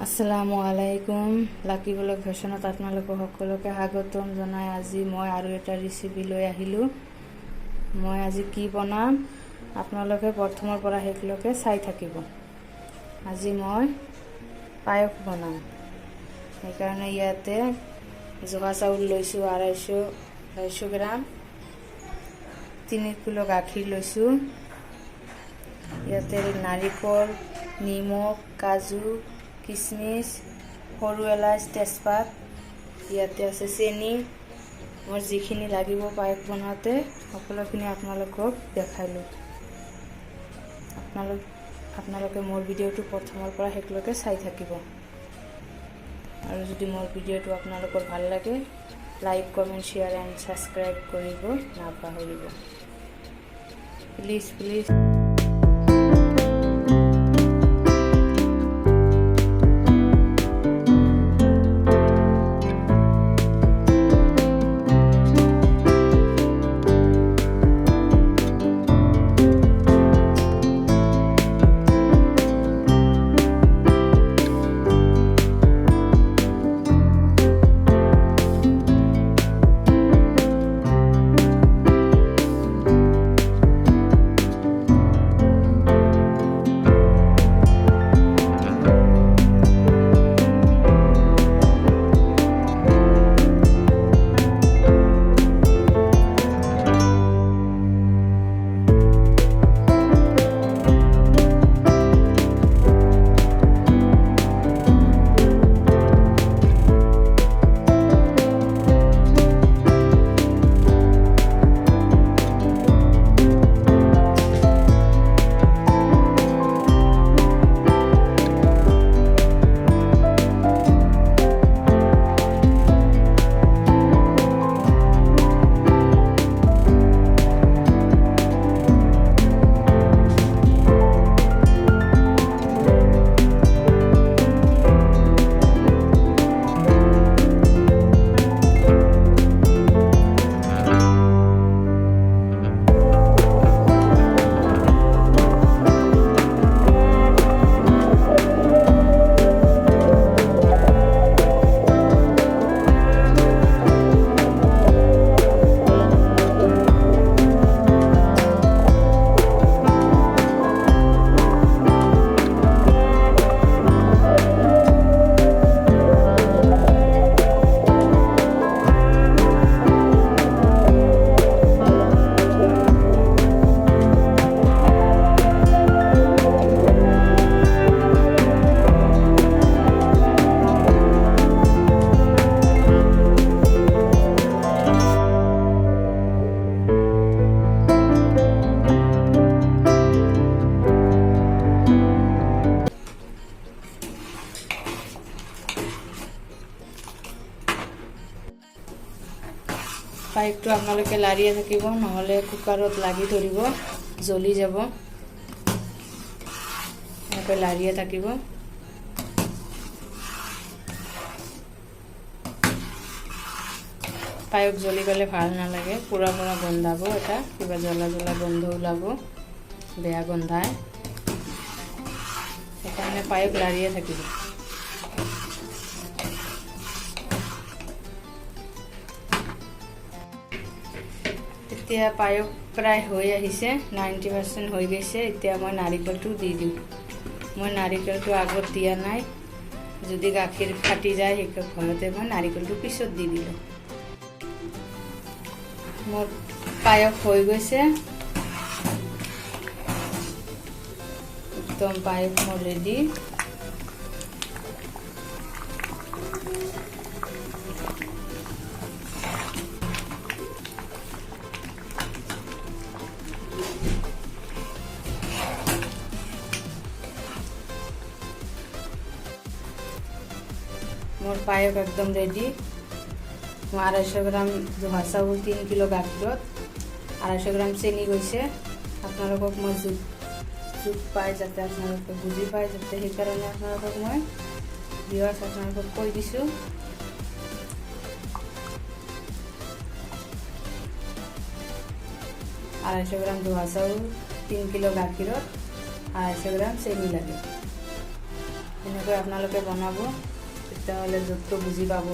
আসসালামু আলাইকুম। লাকি ব্লগ ফেশ্বনত আপোনালোকক সকলোকে স্বাগতম জনাই আজি মই আৰু এটা ৰেচিপি লৈ আহিলোঁ। মই আজি কি বনাম আপোনালোকে প্ৰথমৰ পৰা শেষলৈকে চাই থাকিব। আজি মই পায়স বনাম, সেইকাৰণে ইয়াতে জহা চাউল লৈছোঁ 250 গ্ৰাম, 3 কিলো গাখীৰ লৈছোঁ। ইয়াতে নাৰিকল, নিমখ, কাজু, কিশমিশ, সৰু এলাচ, তেজপাত, ইয়াতে আছে চেনি। মোৰ যিখিনি লাগিব পায়স বনাওঁতে সকলোখিনি আপোনালোকক দেখালোঁ। আপোনালোকে মোৰ ভিডিঅ'টো প্ৰথমৰ পৰা শেষলৈকে চাই থাকিব। আৰু যদি মোৰ ভিডিঅ'টো আপোনালোকৰ ভাল লাগে, like, comment, share and subscribe কৰিব নাপাহৰিব। প্লিজ। পাইপটো আপোনালোকে লাৰিয়ে থাকিব, নহ'লে কুকাৰত লাগি ধৰিব, জ্বলি যাব। এনেকৈ লাৰিয়ে থাকিব। পায়স জ্বলি গ'লে ভাল নালাগে, পুৰা গোন্ধাব, এটা কিবা জ্বলা গোন্ধ ওলাব, বেয়া গোন্ধায়। সেইকাৰণে পায়স লাৰিয়ে থাকিব। এতিয়া পায়স প্ৰায় হৈ আহিছে, 90% হৈ গৈছে। এতিয়া মই নাৰিকলটো দি দিওঁ। মই নাৰিকলটো আগত দিয়া নাই, যদি গাখীৰ ফাটি যায় সেই ভয়তে মই নাৰিকলটো পিছত দি দিলোঁ। মোৰ পায়স হৈ গৈছে, একদম পায়স মোৰ ৰেডি। মোৰ পায়স একদম ৰেডি। মই 250 গ্ৰাম জহা চাউল, 3 কিলো গাখীৰত 250 গ্ৰাম চেনি গৈছে। আপোনালোকক মই জোখ পাই যাতে আপোনালোকে বুজি পায়, যাতে সেইকাৰণে আপোনালোকক মই আপোনালোকক কৈ দিছোঁ। 250 গ্ৰাম ধোয়া চাউল, 3 কিলো গাখীৰত 250 গ্রাম চেনি লাগে। এনেকৈ আপোনালোকে বনাব, তেতিয়াহ'লে জোখটো বুজি পাব।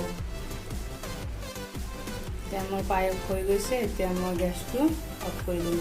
এতিয়া মোৰ পায়স হৈ গৈছে, এতিয়া মই গেছটো অফ কৰি দিম।